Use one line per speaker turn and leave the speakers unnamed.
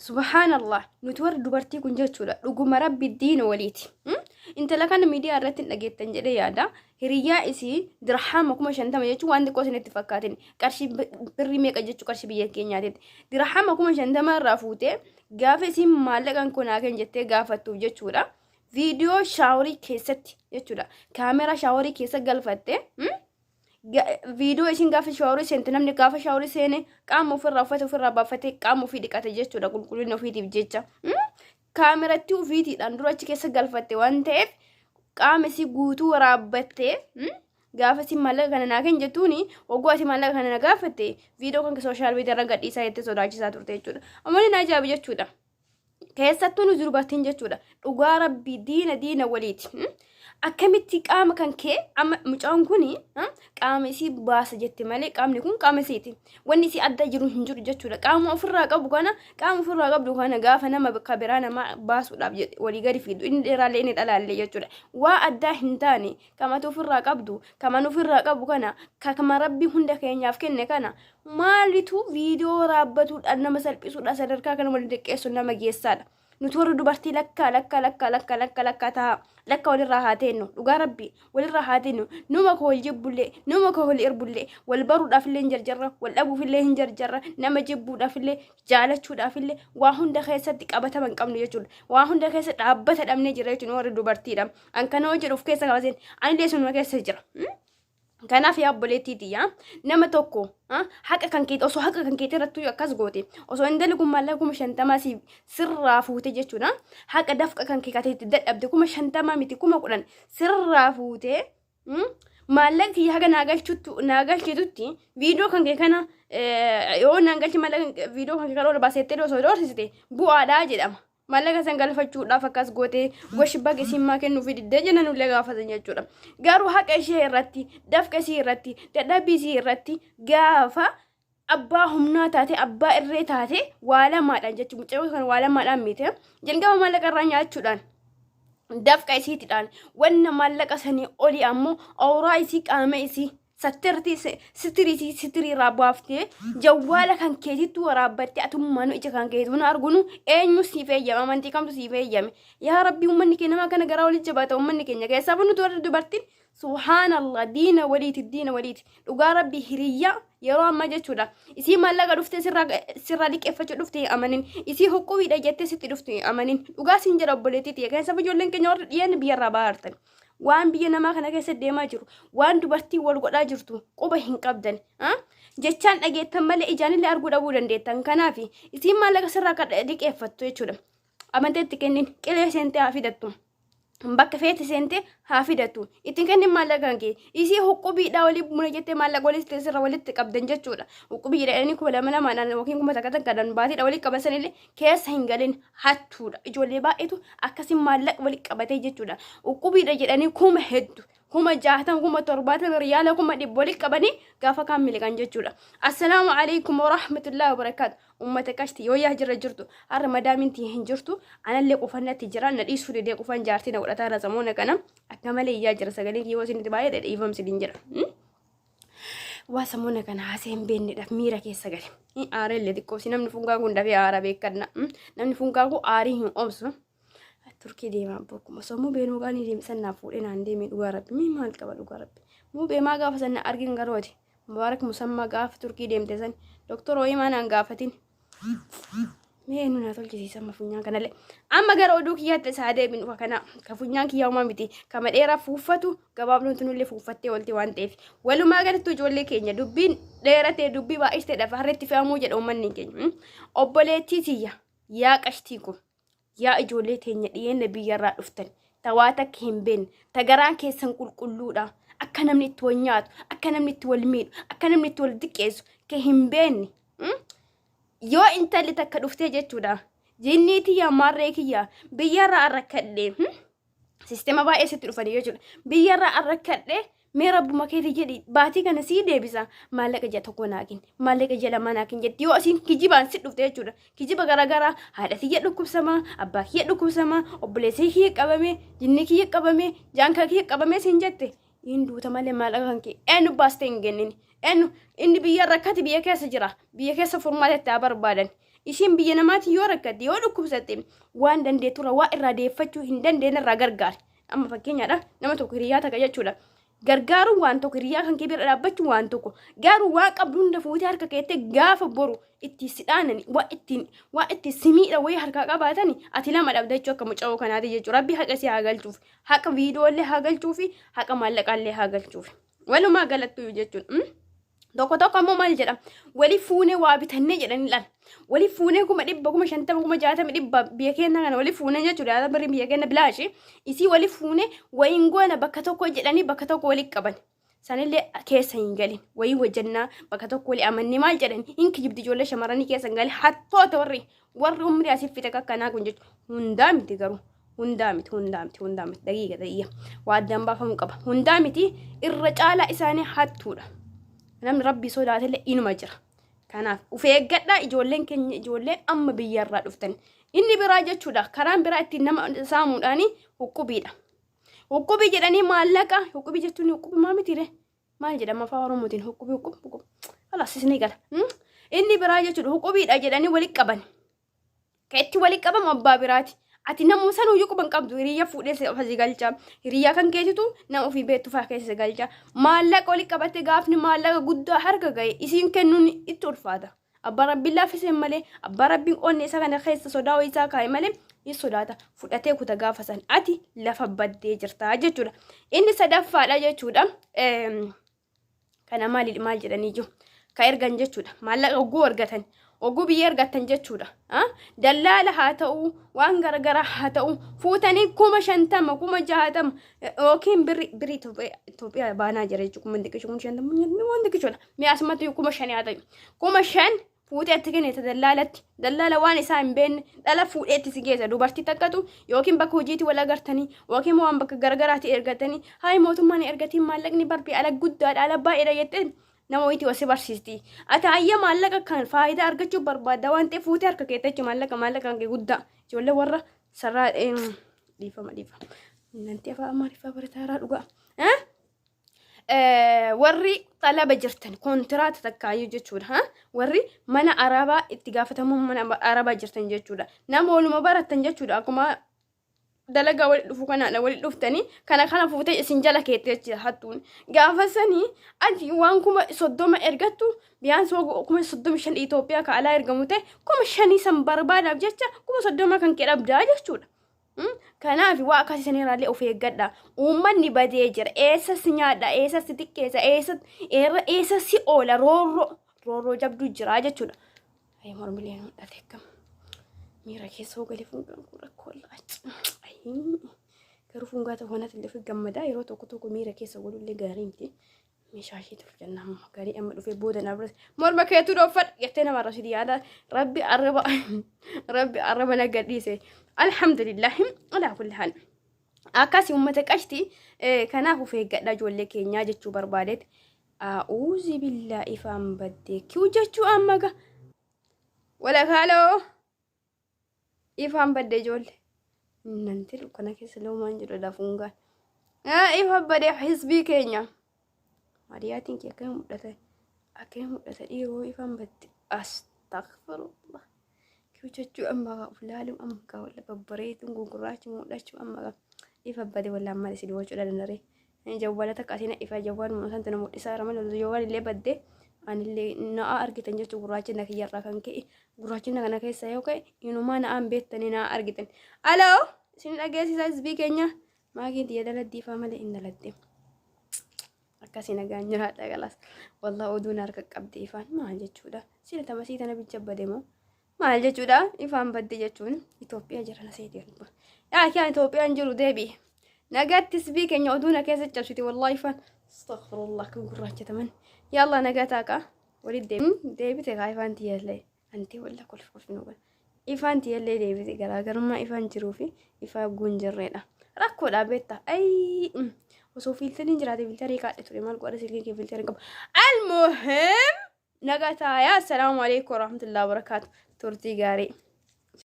subhanallah nuti warri dubartii kun jechuudha dhuguma rabbi diina waliiti intala kana miidiyaa irratti dhageettan jedhee yaada hiriyyaa isii dirhama 50 jechuun waan xiqqoo isinitti fakkaatin qarshii birrii meeqa jechuu qarshii biyya keenyaatitti dirhama 50 irraa fuutee gaafa isiin maallaqan kunaa kan jettee gaafattuuf jechuudha viidiyoo shaaworii keessatti jechuudha kaameraa shaaworii keessa galfatte video isin gaafa shaaworii seente namni gaafa shaaworii seene qaama ofirraa uffata ofirraa baafatee qaama ofii dhiqate jechuudha qulqullina ofiitiif jecha kaameratti ofiitiidhaan dura achi keessa galfatte waan ta'eef qaama isii guutuu waraabbattee gaafa isin maallaqa kana naa kan jettuuni oguu ati maallaqa kana na gaafatte viidiyoo kan sooshaal miidiyaa irra gadhiisaa jettee sodaachisaa turte jechuudha ammoo ni ajaa'iba jechuudha keessattuu nu dubartiin jechuudha dhugaa rabbii diina waliiti akkamitti qaama kan kee amma mucaan kuni qaama isii baasa jette malee qaamni kun qaama isiiti wanni isii adda jiru hin jiru jechuudha qaama ofirraa qabu kana gaafa nama bakka biraa nama baasuudhaaf walii gadi fidu inni dheeraallee inni dhalaallee jechuudha waa addaa hin taane kamatu ofirraa qabdu kaman ofirraa qabu kana kama rabbi hunda keenyaaf kenne kana maalitu viidiyoo raabbatuudhaan nama salphisuudhaan sadarkaa kana waliin xiqqeessu nama geessaadha nuti warri dubartii lakka lakka walirraa haateenu dhugaa rabbii walirraa haateenu numa koo wal jibbullee numa koo wal erbullee wal baruudhaafillee hin jarjarra wal dhabuufillee hin jarjarra nama jibbuudhaafillee jaalachuudhaafillee waa hunda keessatti qabatama hin qabnu jechuudha waa hunda keessa dhaabbata dhabnee jira jechuudha warri dubartiidha an kana hojii of keessa qabateen anillee sunuma keessa jira kanaaf yaa obboleettiiti yaa nama tokko haqa kan keetii osoo haqa kan keetii irratti akkas goote osoo intalli kun maallaqa 50 sirraa fuute jechuudha haqa dafqa kan keetii dadhabde 50 miti 10 sirraa fuute maallaqa kiyya haga naagalchitutti viidiyoo kan kee kana yoo naagalchi maallaqa viidiyoo kan kee kana ol baasettee osoo doorsiste bu'aadhaa jedhama maallaqa san galfachuudhaaf akkas gootee goshi baga isiin maa kennuufi diddee jenna nullee gaafatan jechuudha garuu haqa ishee irratti dafqa isii irratti dadhabbii isii irratti gaafa abbaa humnaa taate abbaa irree taate waa lamaadhaan jechuudha mucayyoo kan waa lamaadhaan mite jalqaba maallaqa irraa nyaachuudhaan dafqa isiitidhaan wanna maallaqa sanii oli ammoo awuraa isii qaama isii sitirii raabaaftee jawwaala kan keetitti waraabbatte atummaanu ija kan keetu na argunu eenyu siif eeyyame amantii kamtu siif eeyyame yaa rabbii ummanni keenya nama kana garaa walitti jabaata ummanni keenya keessaa nuti warri dubartiin subhaanallah diina waliiti dhugaa rabbii hiriyyaa yeroo amma jechuudha isii maallaqa dhuftee sirraa liqeeffachuu dhuftee amanin isii huqubiidha jettee sitti dhuftee amanin dhugaa siin jedha obboleettii keessaa ijoolleen keenya warri dhiyeenya biyyarraa bahartan waan biyya namaa kana keessa deemaa jiru waan dubartii wal godhaa jirtu quba hin qabdan jechaan dhageettan malee ijaanillee arguu dhabuu dandeettan kanaaf isiin maallaqa sirraa liqeeffattu jechuudha amanteetti kennin qilee seentee haa fidattu bakka feeti seentee haa fidattu ittiin kennin maallaqa kan kee isii huqubiidhaa walii muna jettee maallaqa walitti sirra walitti qabdan jechuudha huqubiidha jedhanii 2,200 yookiin 1,100 baatiidha walitti qabasanillee keessa hin galin hattuudha ijoollee baay'eetu akkasiin maallaqa walitti qabatee jechuudha huqubiidha jedhanii 1,000 hedduu 60 70 riyaala 100 walitti qabanii gaafa kaan miliqan jechuudha assalaamu alaykum wa rahmatullahi wa barakaatu ummata qashti yoo yaa jira jirtu har'a madaaminti hin jirtu anallee qufannatti jira na dhiisuu didee qufan jaartii na godhataa na samoona kana akka malee yaa jira sagaleen yoo isinitti baay'ee dhiifamsi din jira waa samoona kana haaseen beennedhaaf miira keessa gale aareellee xiqqoobsi namni fungaa kun dafee aara beekadna namni fungaa kun aarii hin obsu turkii deemaa bokkuma sommuu beenuu gaanii deemsan naaf fuudhee naan deemee dhugaa rabbi mi maal qaba dhugaa rabbi muu beemaa gaafa sanna argin garooti mubaarak musammaa gaafa turkii deemte san doktor ho'imaa naan gaafatin mee nu naa tolchisiisan mafunyaan kanallee amma gara oduu kiyyaatti isaa deebiin dhufa kana kafunyaan kiyyaa uumaa miti kama dheeraa fuuffatu gabaabnuutu nullee fuuffattee walti waan ta'eef walumaa galatti ijoollee keenya dubbiin dheeratee dubbii baay'isteedha farreetti fe'amuu jedha uummanni keenya obboleettii tiyya yaa qashtii kun yaa ijoollee teenya dhiyeenya biyyarraa dhuftan tawaata akka hin beekne tagaraan keessan qulqulluudha akka namni itti wal nyaatu akka namni itti wal miidhu akka namni itti wal xiqqeessu ka hin beekne yoo intalli takka dhuftee jechuudha jinnii tiyyaa maarree kiyyaa biyyarraa arrakkadhee sisteema baay'ee sitti dhufanii jechuudha biyyarraa arrakkadhee mee rabbuma keetii jedhi baatii kana sii deebisa maallaqa ija tokko naakin maallaqa ija lama naakin jetti yoo asiin kijibaan si dhufte jechuudha kijiba garaagaraa haadha kiyya dhukkubsamaa abbaa kiyya dhukkubsamaa obboleessa kiyya qabamee jinni kiyya qabamee jaankaa kiyya qabamee siin jette hinduuta malee maallaqa kan kee eenyu baastee hin kennin eenyu inni biyya rakkati biyya keessa jira biyya keessa furmaata itti barbaadan isin biyya namaati yoo rakkate yoo dhukkubsatte waan dandeetu waa irraa deeffachuu hin dandeenye irraa gargaar amma fakkeenyaadha nama tokko hiriyaa taka jechuudha gargaaru waan tokko hiriyaa kan kee bira dhaabbachuu waan tokko garuu waa qabdu hunda fuutee harka keettee gaafa boru itti sidhaanani waa itti simiidha wayii harkaa qabaatani ati lama dhabda jechuu akka muca'oo kanaati jechuudha rabbi haqa si haa galchuuf haqa viidiyoolee haa galchuufi haqa maallaqaallee haa galchuufi walumaa galattuu jechuudha. Tokko ammoo maal jedha wali fuunee waa bitannee jedhanii laal wali fuunee 100 50 60 biyya keenya kana wali fuunee jechuudha yaada birrii biyya keenya bilaashi isii wali fuunee wayiin goona bakka tokko jedhanii bakka tokko wali qaban sanillee keessa hin galin wayii wajjannaa bakka tokko wali amannee maal jedhanii hin kijibdi ijoollee shamarranii keessa hin galin hattoota warri umrii asiif fite kakkanaa kun jechuudha hundaa miti garuu hundaa miti daqiiqa waa addaan baafamuu qaba hundaa miti irra caalaa isaanii hattuudha. Namni rabbi sodaatelle inuma jira. Kanaaf uf eeggadhaa ijoolleen keenya ijoolleen amma biyyarraa dhuftan. Inni biraa jechuudha karaan biraa ittiin nama saamuudhaani huqubiidha. Huqubii jedhanii maallaqa huqubii jechuun huqubii maa mitiire maal jedhama afaan oromootiin huqubii halas isni gala. Inni biraa jechuudha huqubiidha jedhanii walitti qaban. Ka itti walitti qabamu abbaa biraati. Ati namu sanuu yuko ban qabdu hiriya fuudhee si galcha hiriya kan keetitu nama ofii beektu faa keessa galcha maallaqa wali qabate gaafni maallaqa guddaa harka gahe isiin kennuun itti ulfaata abbaa rabbiin laaffisee malee abbaa rabbiin qonni isa kana keessa sodaa isaa kaa'e malee is sodaata fudhatee kuta gaafa san ati lafa baddee jirta jechuudha inni sadaffaadha jechuudha kana maal jedhanii jiru ka ergan jechuudha maallaqa oguu argatan oguu biyya argatan jechuudha dallaala haa ta'u waan garagara haa ta'u fuutanii 50 60 yookiin birri Itoophiyaa baanaa jira jechuudha 50 waan diqishoodha mee asumatti 5,000 haa ta'u 5,000 fuutee itti kennite dallaala waan isaa hin beekne dhala fuudhee itti si geessa dubartii takkatu yookiin bakka hojiitti wal agartanii yookiin waan bakka garagaraatti ergatanii hayi mootummaan ergatiin maallaqni barbii ala guddaadha ala baay'eedha jettee nama wayiti wasi barsiisti ati ayya maallaqa kan faayidaa argachuu barbaada waan ta'eef fuutee harka keettachuu maallaqa kan kee guddaa ijoollee warra sarraa dhiifama nanti afaan amaariffaa barataa dhugaa warri talaba jirtan kontiraata takkaayyuu jechuudha warri mana arabaa itti gaafatamuu mana arabaa jirtan jechuudha nama waluma baratan jechuudha akkuma dalagaa wali dhufu kana wali dhuftanii kana fuutee isin jala keettee jechuudha hattuun gaafa sanii ati waan 30 ergattu biyyaansi 35 Itoophiyaa ka alaa ergamu ta'e 5,000 san barbaadaaf jecha 30 kan kee dhabdaa jechuudha. Kanaaf waa akkasii sanirraallee of eeggadha uummanni badee jira eessa si nyaadha eessa si xiqqeessa eessa si oola roorroo jabduu jira jechuudha. Ayi mormileen mudhate akkam miira keessoo gali fungaan kun rakkoo garuu fungaa ta'uu kanatti illee gammadaa yeroo tokko miira keessa godhullee gaarii miti meeshaa ishee tuuf jennaan gaarii amma dhufee booda na biras morma keetu dhoofadha jettee nama rasiidii yaada rabbi arraba na gadhiise alhamdulillah ala kulli haal akkasi ummata qashti kanaaf of eeggadha ijoollee keenyaa jechuu barbaadeet a'uuzi billaahi ifaan baddee kiu jechuu ammaga wala kaaloo ifaan baddee ijoollee nanti dukkana keessa loomaan jedhu lafungaan ifaan baddee hizbii keenya Mariyaatiin kee akka mudhata dhiiroo ifaan baddee astaghfirullah jechuu amma ulaalu amma wala babbareetuun gurguraachi mudhachuu amma ifa bade wala amma si diwaachuu dandare jawwala takkaasina ifa jawwal muusanta na mudhisaa ramal jawwal illee badde anillee na argitan jechuu gurraachi na kiyyarraa kan ka'e gurraachi na kana keessa yoo ka'e inumaa na aan beektanii na argitan aloo isin dhageessisaa hizbii keenya maakiin tiyya daladdiifaa malee hin daladde akkasii nagaan jiraadha galas wallah oduun harka qabde ifaan maal jechuudha sila tamasii tana bijjabade moo maal jechuudha ifaan badde jechuun Itoophiyaa jira na seeti alba kiyan Itoophiyaan jiru deebi nagatti hizbii keenya oduuna keessa cabsiti wallahi ifaan astaghfirullah kun gurraachataman yalla nagataa ka waliin deebite ka ifaan tiyallee anti walla kolfinu ifaan tiyallee deebite garaagarummaa ifaan jiruu fi ifaa gunjirreedha rakkoodha beetta ay osoo filtanii jiraate filtarii kaadhe ture maal godha silkii kee filtarii qaba almuhim nagataa yaa assalaamu alaykum warahmatullahi wabarakatuh turtii gaarii